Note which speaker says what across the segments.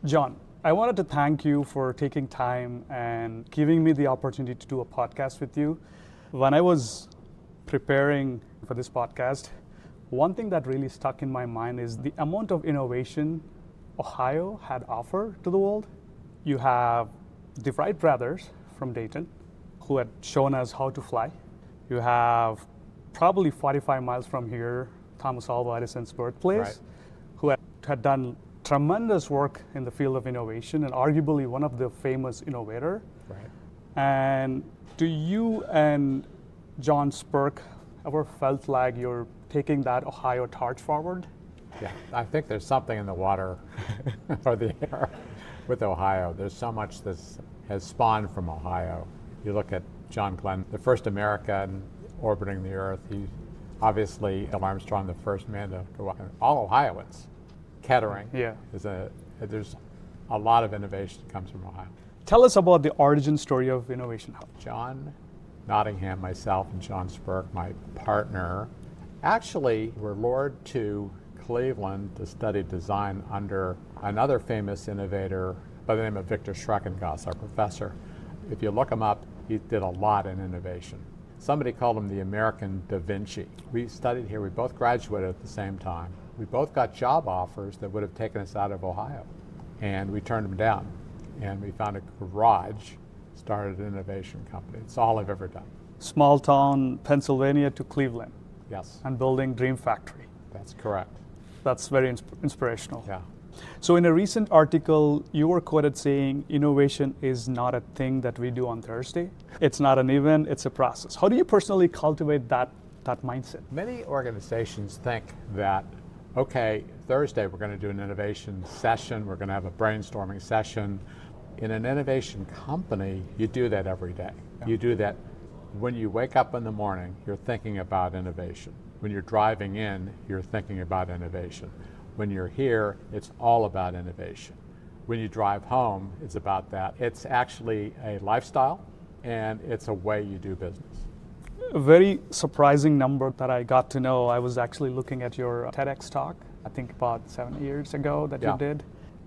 Speaker 1: John, I wanted to thank you for taking time and giving me the opportunity to do a podcast with you. When I was preparing for this podcast, one thing that really stuck in my mind is the amount of innovation Ohio had offered to the world. You have the Wright brothers from Dayton who had shown us how to fly. You have probably 45 miles from here, Thomas Alva Edison's birthplace,
Speaker 2: Right.
Speaker 1: who had done tremendous work in the field of innovation and arguably one of the famous innovator.
Speaker 2: Right.
Speaker 1: And do you and John Spirk ever felt like you're taking that Ohio torch forward?
Speaker 2: Yeah, I think there's something in the water or the air with Ohio. There's so much that has spawned from Ohio. You look at John Glenn, the first American orbiting the Earth. He obviously, Neil Armstrong, the first man to walk. All Ohioans. Kettering.
Speaker 1: Yeah.
Speaker 2: There's a lot of innovation that comes from Ohio.
Speaker 1: Tell us about the origin story of Innovation Hub.
Speaker 2: John Nottingham, myself, and John Spirk, my partner, actually were lured to Cleveland to study design under another famous innovator by the name of Victor Schreckengoss, our professor. If you look him up, he did a lot in innovation. Somebody called him the American Da Vinci. We studied here. We both graduated at the same time. We both got job offers that would have taken us out of Ohio, and we turned them down. And we found a garage, started an innovation company. It's all I've ever done.
Speaker 1: Small town Pennsylvania to Cleveland
Speaker 2: Yes,
Speaker 1: and building Dream Factory.
Speaker 2: that's correct.
Speaker 1: That's very inspirational.
Speaker 2: Yeah.
Speaker 1: So in a recent article, you were quoted saying innovation is not a thing that we do on Thursday. It's not an event, it's a process. How do you personally cultivate that mindset?
Speaker 2: Many organizations think that, okay, Thursday we're going to do an innovation session, we're going to have a brainstorming session. In an innovation company, you do that every day.
Speaker 1: Yeah.
Speaker 2: You do that when you wake up in the morning, you're thinking about innovation. When you're driving in, you're thinking about innovation. When you're here, it's all about innovation. When you drive home, it's about that. It's actually a lifestyle, and it's a way you do business.
Speaker 1: A very surprising number that I got to know, I was actually looking at your TEDx talk, I think about 7 years ago that
Speaker 2: Yeah.
Speaker 1: you did.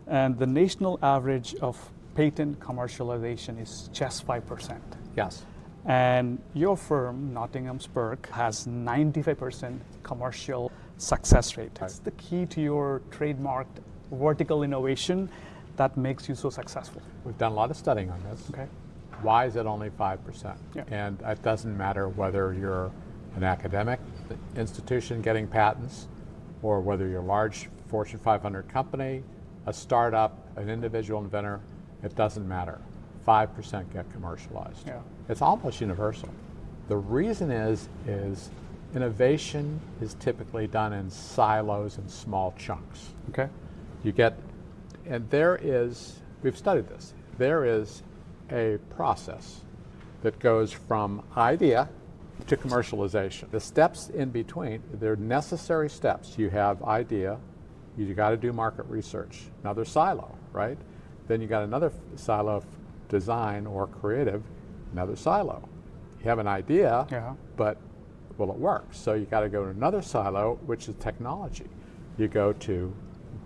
Speaker 1: And the national average of patent commercialization is just 5%.
Speaker 2: Yes.
Speaker 1: And your firm, Nottingham-Spirk, has 95% commercial success rate. That's the key to your trademarked vertical innovation that makes you so successful.
Speaker 2: We've done a lot of studying on this.
Speaker 1: Okay.
Speaker 2: Why is it only 5%?
Speaker 1: Yeah.
Speaker 2: And it doesn't matter whether you're an academic institution getting patents or whether you're a large Fortune 500 company, a startup, an individual inventor, it doesn't matter. 5% get commercialized.
Speaker 1: Yeah.
Speaker 2: It's almost universal. The reason is innovation is typically done in silos and small chunks.
Speaker 1: Okay.
Speaker 2: You get, and we've studied this, there is a process that goes from idea to commercialization. The steps in between, they're necessary steps. You have idea, you got to do market research, another silo, right? Then you got another silo of design or creative, another silo. You have an idea,
Speaker 1: Yeah.
Speaker 2: but will it work? So you got to go to another silo, which is technology. You go to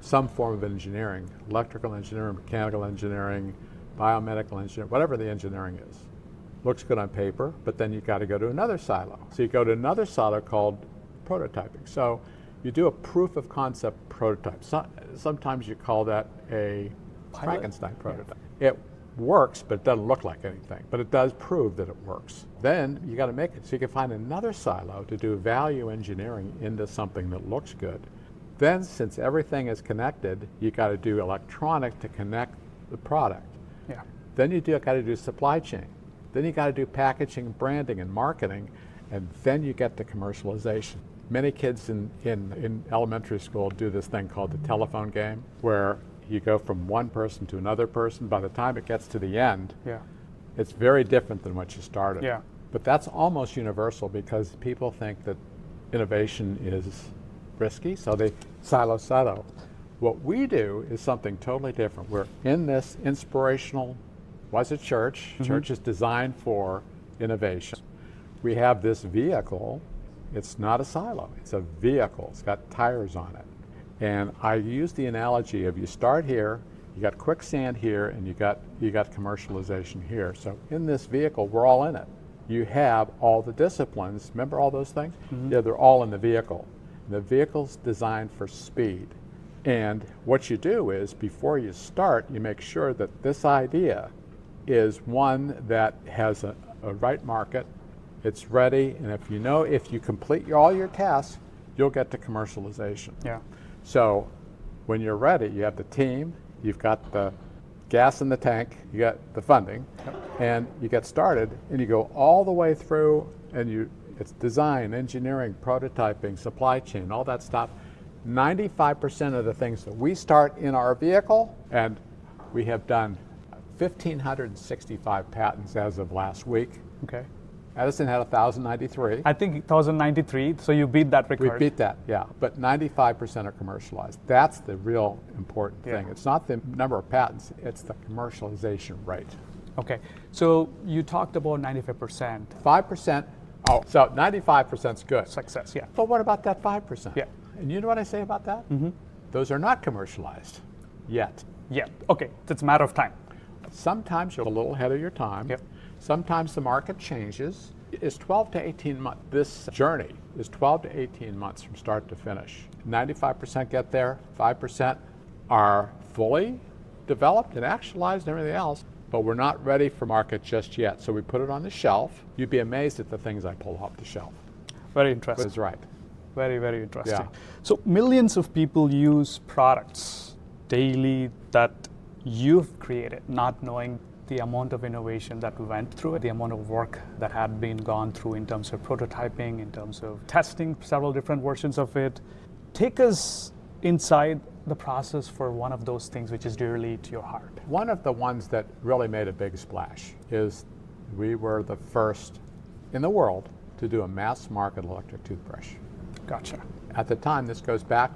Speaker 2: some form of engineering, electrical engineering, mechanical engineering, biomedical engineering, whatever the engineering is. Looks good on paper, but then you got to go to another silo. So you go to another silo called prototyping. So you do a proof of concept prototype. Sometimes you call that a
Speaker 1: Pilot?
Speaker 2: Frankenstein prototype. It works, but it doesn't look like anything. But it does prove that it works. Then you got to make it. So you can find another silo to do value engineering into something that looks good. Then, since everything is connected, you got to do electronic to connect the product.
Speaker 1: Yeah.
Speaker 2: Then you got to do supply chain. Then you got to do packaging, branding, and marketing, and then you get to commercialization. Many kids in elementary school do this thing called the telephone game, where you go from one person to another person. By the time it gets to the end,
Speaker 1: Yeah.
Speaker 2: it's very different than what you started.
Speaker 1: Yeah.
Speaker 2: But that's almost universal because people think that innovation is risky, so they silo. What we do is something totally different. We're in this inspirational, was a church. Church is designed for innovation. We have this vehicle. It's not a silo, it's a vehicle. It's got tires on it. And I use the analogy of you start here, You got quicksand here, and you got commercialization here. So in this vehicle, we're all in it. You have all the disciplines. Remember all those things? Mm-hmm. Yeah, they're all in the vehicle. The vehicle's designed for speed. And what you do is, before you start, you make sure that this idea is one that has a right market, it's ready, and if you complete all your tasks, you'll get to commercialization.
Speaker 1: Yeah.
Speaker 2: So when you're ready, you have the team, you've got the gas in the tank, you got the funding, and you get started, and you go all the way through, and it's design, engineering, prototyping, supply chain, all that stuff. 95% of the things that we start in our vehicle, and we have done 1,565 patents as of last week.
Speaker 1: Okay.
Speaker 2: Edison had 1,093.
Speaker 1: I think 1,093, so you beat that record.
Speaker 2: We beat that, yeah. But 95% are commercialized. That's the real important thing. It's not the number of patents, it's the commercialization rate.
Speaker 1: Okay, so you talked about 95%.
Speaker 2: 5%, so 95% is good.
Speaker 1: Success, yeah.
Speaker 2: But what about that 5%?
Speaker 1: Yeah.
Speaker 2: And you know what I say about that?
Speaker 1: Mm-hmm.
Speaker 2: Those are not commercialized yet.
Speaker 1: Yeah, okay, it's a matter of time.
Speaker 2: Sometimes you're a little ahead of your time.
Speaker 1: Yep.
Speaker 2: Sometimes the market changes. It's 12 to 18 months. This journey is 12 to 18 months from start to finish. 95% get there, 5% are fully developed and actualized and everything else, but we're not ready for market just yet. So we put it on the shelf. You'd be amazed at the things I pull off the shelf.
Speaker 1: Very interesting.
Speaker 2: That's right.
Speaker 1: Very, very interesting.
Speaker 2: Yeah.
Speaker 1: So millions of people use products daily that you've created, not knowing the amount of innovation that went through it, the amount of work that had been gone through in terms of prototyping, in terms of testing several different versions of it. Take us inside the process for one of those things which is dearly to your heart.
Speaker 2: One of the ones that really made a big splash is we were the first in the world to do a mass market electric toothbrush.
Speaker 1: Gotcha.
Speaker 2: At the time, this goes back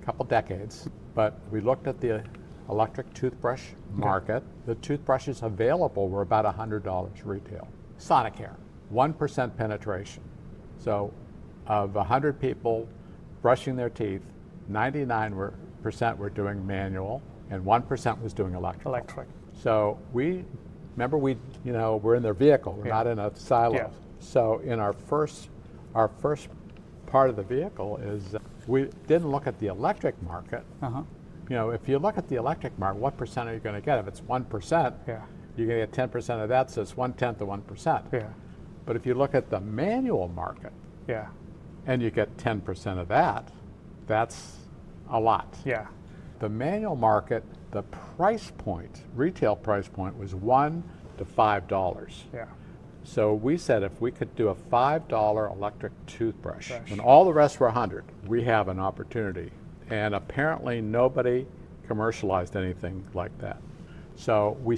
Speaker 2: a couple decades, but we looked at the electric toothbrush market. The toothbrushes available were about $100 retail. Sonicare, 1% penetration. So of 100 people brushing their teeth, 99% were doing manual and 1% was doing electric. So we're in their vehicle, we're not in a silo.
Speaker 1: Yeah.
Speaker 2: So in our first part of the vehicle is we didn't look at the electric market.
Speaker 1: Uh-huh.
Speaker 2: If you look at the electric market, what percent are you going to get? If it's 1%, you're going to get 10% of that, so it's 1/10 of 1%.
Speaker 1: Yeah.
Speaker 2: But if you look at the manual market, and you get 10% of that, that's a lot.
Speaker 1: Yeah.
Speaker 2: The manual market, the price point, retail price point, was $1 to $5.
Speaker 1: Yeah.
Speaker 2: So we said if we could do a $5 electric toothbrush, and all the rest were 100, we have an opportunity. And apparently nobody commercialized anything like that. So we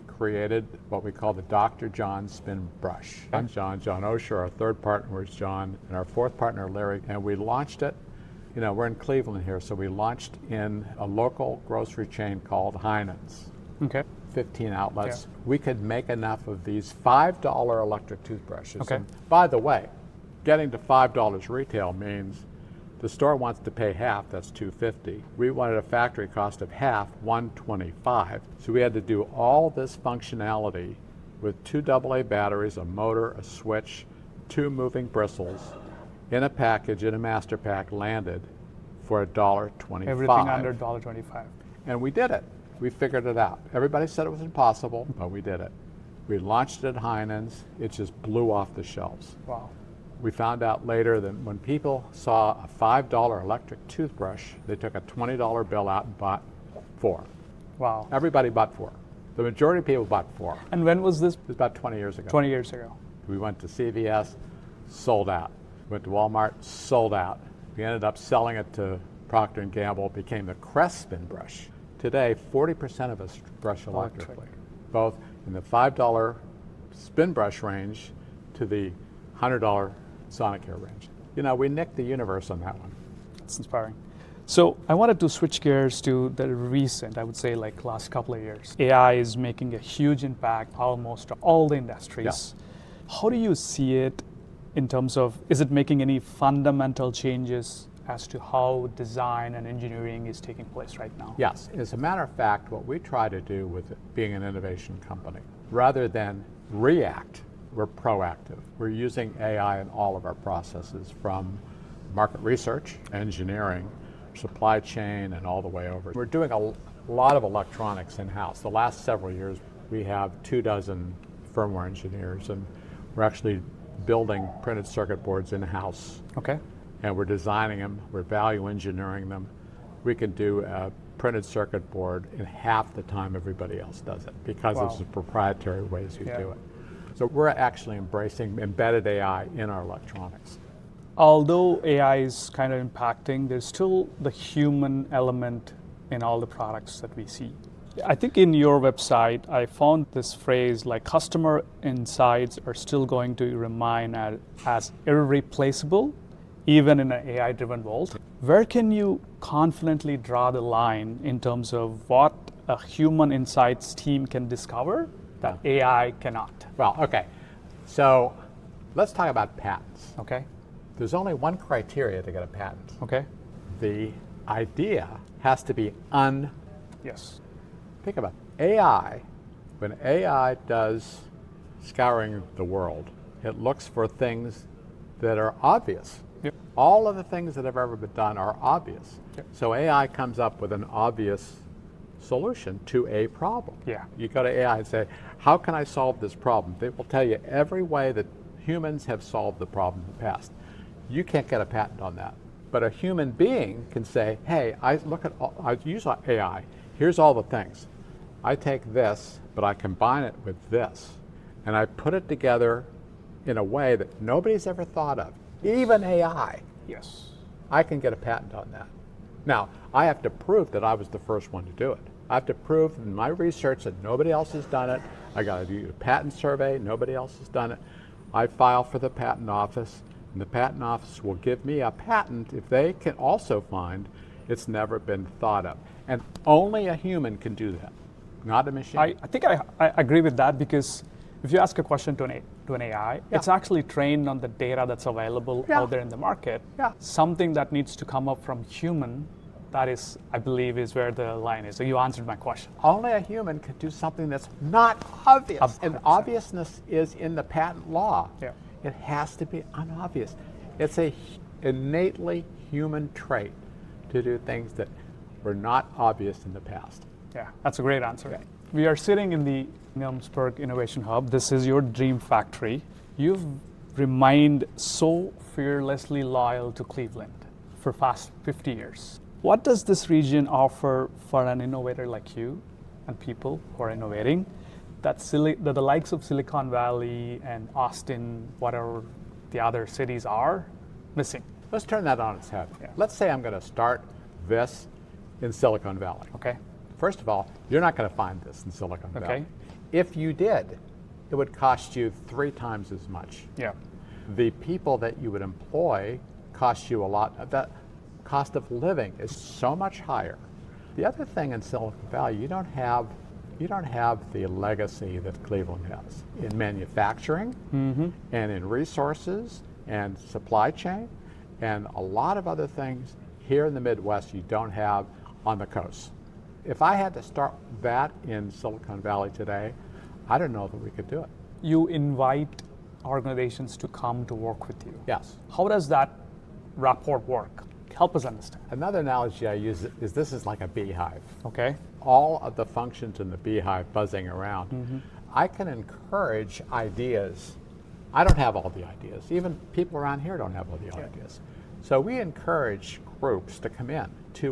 Speaker 2: created what we call the Dr. John Spin Brush. I'm John Osher, our third partner is John, and our fourth partner, Larry, and we launched it. We're in Cleveland here, so we launched in a local grocery chain called Heinen's.
Speaker 1: Okay.
Speaker 2: 15 outlets. Yeah. We could make enough of these $5 electric toothbrushes.
Speaker 1: Okay.
Speaker 2: And by the way, getting to $5 retail means the store wants to pay half, that's $2.50. We wanted a factory cost of half, $125. So we had to do all this functionality with 2 AA batteries, a motor, a switch, 2 moving bristles, in a package, in a master pack, landed for $1.25.
Speaker 1: Everything under $1.25.
Speaker 2: And we did it. We figured it out. Everybody said it was impossible, but we did it. We launched it at Heinen's. It just blew off the shelves.
Speaker 1: Wow.
Speaker 2: We found out later that when people saw a $5 electric toothbrush, they took a $20 bill out and bought 4.
Speaker 1: Wow.
Speaker 2: Everybody bought 4. The majority of people bought 4.
Speaker 1: And when was this?
Speaker 2: It was about 20 years ago.
Speaker 1: 20 years ago.
Speaker 2: We went to CVS, sold out. Went to Walmart, sold out. We ended up selling it to Procter & Gamble, became the Crest Spin Brush. Today, 40% of us brush electrically, both in the $5 spin brush range to the $100 Sonicare range. We nicked the universe on that one.
Speaker 1: It's inspiring. So I wanted to switch gears to the recent, I would say like last couple of years. AI is making a huge impact almost all the industries. Yeah. How do you see it in terms of, is it making any fundamental changes as to how design and engineering is taking place right now.
Speaker 2: Yes, as a matter of fact, what we try to do with being an innovation company, rather than react, we're proactive. We're using AI in all of our processes, from market research, engineering, supply chain, and all the way over. We're doing a lot of electronics in-house. The last several years, we have 24 firmware engineers, and we're actually building printed circuit boards in-house.
Speaker 1: Okay.
Speaker 2: And we're designing them, we're value engineering them. We can do a printed circuit board in half the time everybody else does it, because
Speaker 1: Wow.
Speaker 2: of the proprietary ways we
Speaker 1: Yeah.
Speaker 2: do it. So we're actually embracing embedded AI in our electronics.
Speaker 1: Although AI is kind of impacting, there's still the human element in all the products that we see. I think in your website, I found this phrase like customer insights are still going to remain as irreplaceable, even in an AI-driven world. Where can you confidently draw the line in terms of what a human insights team can discover that AI cannot?
Speaker 2: Well, okay, so let's talk about patents.
Speaker 1: Okay,
Speaker 2: There's only one criteria to get a patent.
Speaker 1: okay,
Speaker 2: The idea has to be
Speaker 1: yes,
Speaker 2: Think about it. AI, when AI does scouring the world, it looks for things that are obvious.
Speaker 1: Yep.
Speaker 2: All of the things that have ever been done are obvious.
Speaker 1: Yep.
Speaker 2: So AI comes up with an obvious solution to a problem.
Speaker 1: Yeah.
Speaker 2: You go to AI and say, how can I solve this problem? They will tell you every way that humans have solved the problem in the past. You can't get a patent on that. But a human being can say, hey, I use AI. Here's all the things. I take this, but I combine it with this, and I put it together in a way that nobody's ever thought of, even AI.
Speaker 1: yes,
Speaker 2: I can get a patent on that. Now, I have to prove that I was the first one to do it. I have to prove in my research that nobody else has done it. I got to do a patent survey, nobody else has done it. I file for the patent office, and the patent office will give me a patent if they can also find it's never been thought of. And only a human can do that, not a machine.
Speaker 1: I think I agree with that, because if you ask a question to an AI, it's actually trained on the data that's available out there in the market.
Speaker 2: Yeah.
Speaker 1: Something that needs to come up from human, that is, I believe, is where the line is. So you answered my question.
Speaker 2: Only a human can do something that's not obvious. And
Speaker 1: 100%.
Speaker 2: obviousness is in the patent law.
Speaker 1: Yeah.
Speaker 2: It has to be unobvious. It's a innately human trait to do things that were not obvious in the past.
Speaker 1: Yeah, that's a great answer. We are sitting in the Nottingham-Spirk Innovation Hub. This is your dream factory. You've remained so fearlessly loyal to Cleveland for past 50 years. What does this region offer for an innovator like you and people who are innovating that the likes of Silicon Valley and Austin, whatever the other cities are, missing?
Speaker 2: Let's turn that on its head.
Speaker 1: Yeah.
Speaker 2: Let's say I'm going to start this in Silicon Valley.
Speaker 1: Okay.
Speaker 2: First of all, you're not going to find this in Silicon Valley.
Speaker 1: Okay.
Speaker 2: If you did, it would cost you 3 times as much.
Speaker 1: Yeah.
Speaker 2: The people that you would employ cost you a lot. The cost of living is so much higher. The other thing in Silicon Valley, you don't have the legacy that Cleveland has in manufacturing and in resources and supply chain and a lot of other things here in the Midwest you don't have on the coast. If I had to start that in Silicon Valley today, I don't know that we could do it.
Speaker 1: You invite organizations to come to work with you.
Speaker 2: Yes.
Speaker 1: How does that rapport work? Help us understand.
Speaker 2: Another analogy I use is this is like a beehive.
Speaker 1: Okay.
Speaker 2: All of the functions in the beehive buzzing around. I can encourage ideas. I don't have all the ideas. Even people around here don't have all the ideas. So we encourage groups to come in to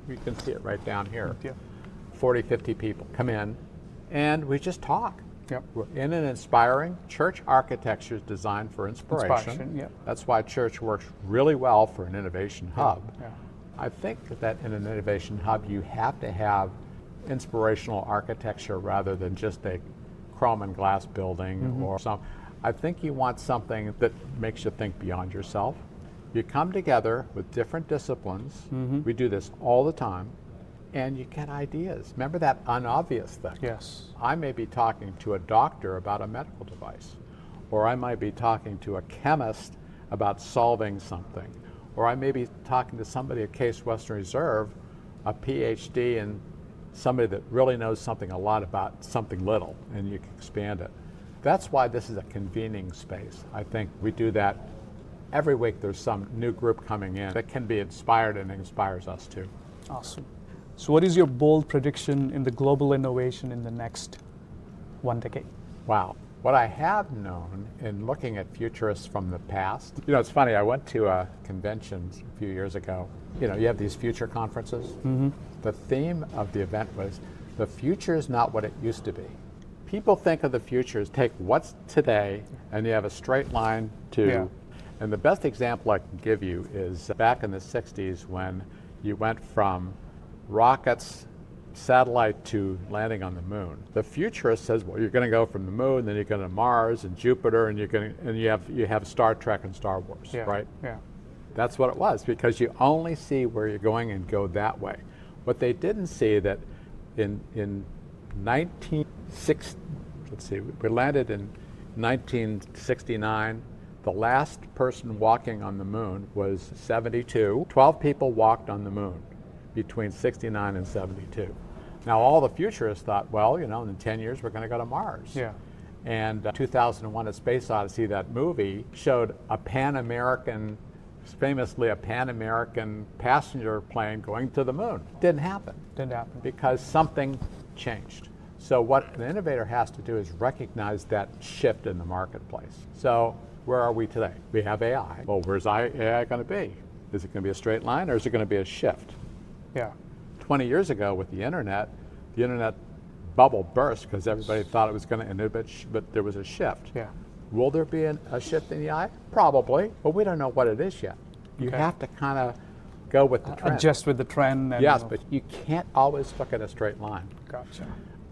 Speaker 2: you can see it right down here.
Speaker 1: Yeah.
Speaker 2: 40, 50 people come in and we just talk.
Speaker 1: Yep.
Speaker 2: We're in an inspiring church architecture is designed for inspiration.
Speaker 1: Yeah.
Speaker 2: That's why church works really well for an innovation hub.
Speaker 1: Yeah.
Speaker 2: I think that in an innovation hub you have to have inspirational architecture rather than just a chrome and glass building or some. I think you want something that makes you think beyond yourself. You come together with different disciplines. We do this all the time. And you get ideas. Remember that unobvious thing?
Speaker 1: Yes.
Speaker 2: I may be talking to a doctor about a medical device, or I might be talking to a chemist about solving something, or I may be talking to somebody at Case Western Reserve, a PhD, and somebody that really knows something a lot about something little, and you can expand it. That's why this is a convening space. I think we do that every week. There's some new group coming in that can be inspired and inspires us too.
Speaker 1: Awesome. So what is your bold prediction in the global innovation in the next 1 decade?
Speaker 2: Wow. What I have known in looking at futurists from the past, it's funny, I went to a convention a few years ago. You have these future conferences. Mm-hmm. The theme of the event was, the future is not what it used to be. People think of the future as take what's today and you have a straight line to,
Speaker 1: Yeah.
Speaker 2: And the best example I can give you is back in the 60s when you went from rockets, satellite to landing on the moon. The futurist says, well, you're going to go from the moon, then you're going to Mars and Jupiter, and you have Star Trek and Star Wars,
Speaker 1: Yeah.
Speaker 2: right?
Speaker 1: Yeah.
Speaker 2: That's what it was, because you only see where you're going and go that way. What they didn't see that in 1960, we landed in 1969. The last person walking on the moon was 72. 12 people walked on the moon between 69 and 72. Now all the futurists thought, well, in 10 years we're going to go to Mars.
Speaker 1: Yeah.
Speaker 2: And 2001 A Space Odyssey, that movie, showed famously a Pan-American passenger plane going to the moon. Didn't happen.
Speaker 1: Didn't happen.
Speaker 2: Because something changed. So what an innovator has to do is recognize that shift in the marketplace. So where are we today? We have AI. Well, where's AI going to be? Is it going to be a straight line, or is it going to be a shift?
Speaker 1: Yeah.
Speaker 2: 20 years ago with the internet bubble burst because everybody thought it was going to end, but there was a shift.
Speaker 1: Yeah.
Speaker 2: Will there be a shift in the AI? Probably, but we don't know what it is yet. You
Speaker 1: Okay.
Speaker 2: have to kind of go with the trend.
Speaker 1: Adjust with the trend. And
Speaker 2: Yes, but you can't always look at a straight line.
Speaker 1: Gotcha.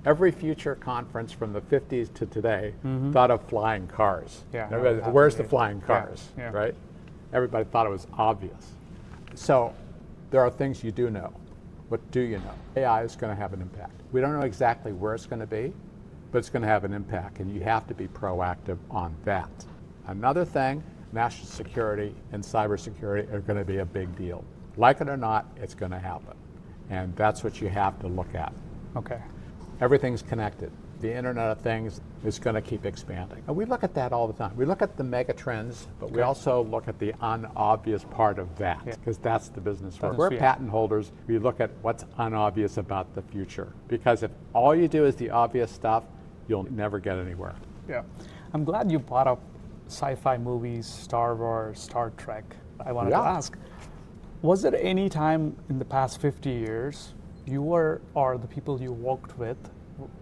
Speaker 2: Every future conference from the 50s to today thought of flying cars.
Speaker 1: Yeah,
Speaker 2: Everybody,
Speaker 1: no,
Speaker 2: where's the
Speaker 1: absolutely.
Speaker 2: flying cars,
Speaker 1: Yeah.
Speaker 2: right? Everybody thought it was obvious. So there are things you do know. What do you know? AI is going to have an impact. We don't know exactly where it's going to be, but it's going to have an impact, and you have to be proactive on that. Another thing, national security and cybersecurity are going to be a big deal. Like it or not, it's going to happen. And that's what you have to look at.
Speaker 1: Okay.
Speaker 2: Everything's connected. The Internet of Things is going to keep expanding. And we look at that all the time. We look at the mega trends, but we also look at the unobvious part of that, because that's the business work. We're patent holders. We look at what's unobvious about the future. Because if all you do is the obvious stuff, you'll never get anywhere.
Speaker 1: Yeah. I'm glad you brought up sci-fi movies, Star Wars, Star Trek. I wanted to ask, was there any time in the past 50 years you or the people you worked with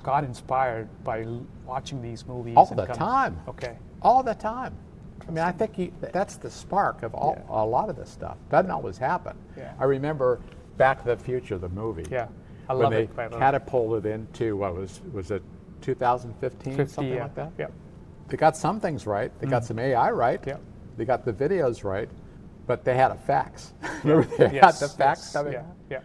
Speaker 1: got inspired by watching these movies?
Speaker 2: All the time.
Speaker 1: Okay.
Speaker 2: All the time. I mean, I think that's the spark of a lot of this stuff. Doesn't always happen.
Speaker 1: Yeah.
Speaker 2: I remember Back to the Future, the movie.
Speaker 1: Yeah, I love it.
Speaker 2: When they catapulted into, what was it 2015, something like that?
Speaker 1: Yeah.
Speaker 2: They got some things right. They got some AI right.
Speaker 1: Yeah.
Speaker 2: They got the videos right, but they had a fax. Remember they had the fax coming?
Speaker 1: Yeah, yeah.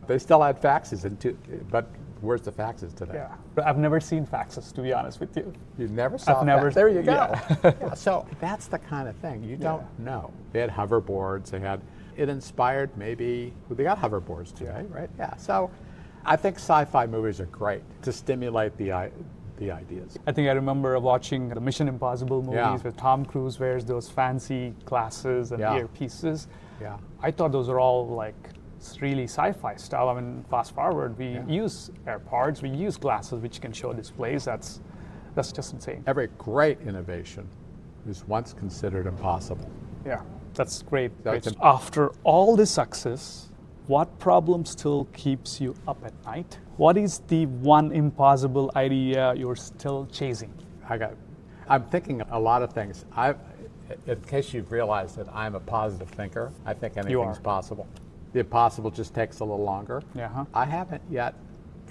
Speaker 2: They still had faxes, but where's the faxes today?
Speaker 1: Yeah. I've never seen faxes, to be honest with you.
Speaker 2: You never saw
Speaker 1: I've never.
Speaker 2: There you go.
Speaker 1: Yeah.
Speaker 2: Yeah, so that's the kind of thing you don't know. They had hoverboards. It inspired they got hoverboards today, right? Yeah. So I think sci-fi movies are great to stimulate the ideas.
Speaker 1: I think I remember watching the Mission Impossible movies where Tom Cruise wears those fancy glasses and earpieces.
Speaker 2: Yeah.
Speaker 1: I thought those were all like really sci-fi stuff. I mean, fast forward, we use AirPods, we use glasses which can show displays. That's just insane.
Speaker 2: Every great innovation was once considered impossible.
Speaker 1: Yeah, that's great.
Speaker 2: That's
Speaker 1: Great. After all this success, what problem still keeps you up at night? What is the one impossible idea you're still chasing?
Speaker 2: I'm thinking a lot of things. In case you've realized that I'm a positive thinker, I think anything's possible. The impossible just takes a little longer.
Speaker 1: Yeah.
Speaker 2: I haven't yet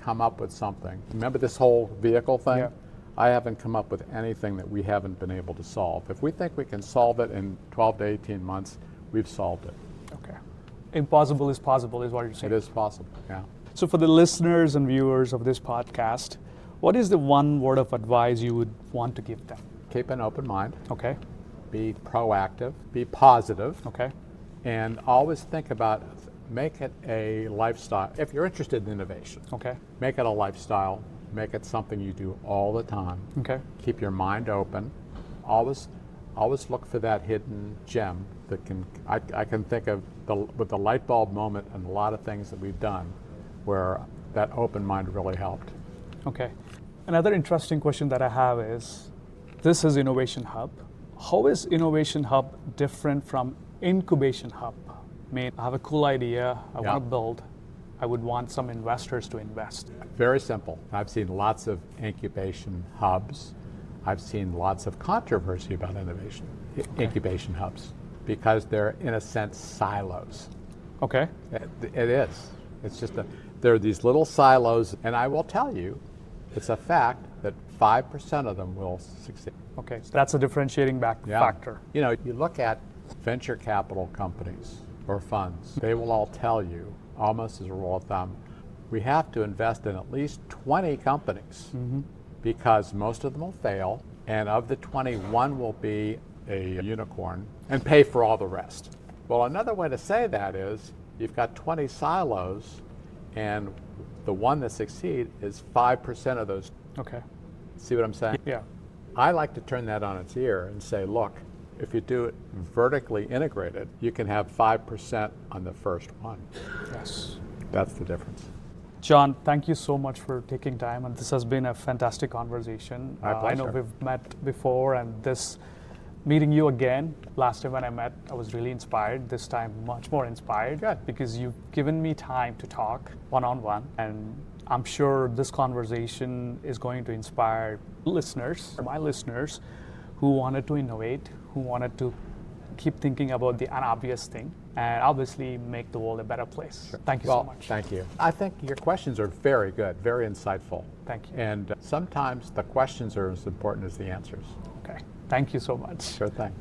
Speaker 2: come up with something. Remember this whole vehicle thing?
Speaker 1: Yeah.
Speaker 2: I haven't come up with anything that we haven't been able to solve. If we think we can solve it in 12 to 18 months, we've solved it.
Speaker 1: Okay. Impossible is possible is what you're saying.
Speaker 2: It is possible, yeah.
Speaker 1: So for the listeners and viewers of this podcast, what is the one word of advice you would want to give them?
Speaker 2: Keep an open mind.
Speaker 1: Okay.
Speaker 2: Be proactive. Be positive.
Speaker 1: Okay.
Speaker 2: And always think about, make it a lifestyle. If you're interested in innovation,
Speaker 1: Okay.
Speaker 2: make it a lifestyle, make it something you do all the time.
Speaker 1: Okay.
Speaker 2: Keep your mind open. Always look for that hidden gem that can, I can think of with the light bulb moment and a lot of things that we've done where that open mind really helped.
Speaker 1: Okay. Another interesting question that I have is, this is Innovation Hub. How is Innovation Hub different from Incubation Hub? I mean, I have a cool idea, I want to build, I would want some investors to invest.
Speaker 2: Very simple. I've seen lots of incubation hubs. I've seen lots of controversy about incubation hubs, because they're, in a sense, silos.
Speaker 1: Okay.
Speaker 2: It is. It's just there are these little silos, and I will tell you, it's a fact that 5% of them will succeed.
Speaker 1: Okay, so that's a differentiating factor.
Speaker 2: You know, you look at venture capital companies or funds, they will all tell you, almost as a rule of thumb, we have to invest in at least 20 companies because most of them will fail, and of the 20, one will be a unicorn and pay for all the rest. Well, another way to say that is you've got 20 silos, and the one that succeed is 5% of those.
Speaker 1: Okay.
Speaker 2: See what I'm saying?
Speaker 1: Yeah.
Speaker 2: I like to turn that on its ear and say, look, if you do it vertically integrated, you can have 5% on the first one.
Speaker 1: Yes.
Speaker 2: That's the difference.
Speaker 1: John, thank you so much for taking time, and this has been a fantastic conversation.
Speaker 2: My pleasure.
Speaker 1: I know we've met before, and meeting you again, last time when I met, I was really inspired. This time, much more inspired.
Speaker 2: Good.
Speaker 1: Because you've given me time to talk one-on-one, and I'm sure this conversation is going to inspire listeners, my listeners, who wanted to innovate, who wanted to keep thinking about the unobvious thing, and obviously make the world a better place. Sure. Thank you so much.
Speaker 2: Thank you. I think your questions are very good, very insightful.
Speaker 1: Thank you.
Speaker 2: And sometimes the questions are as important as the answers.
Speaker 1: Okay. Thank you so much.
Speaker 2: Sure thing.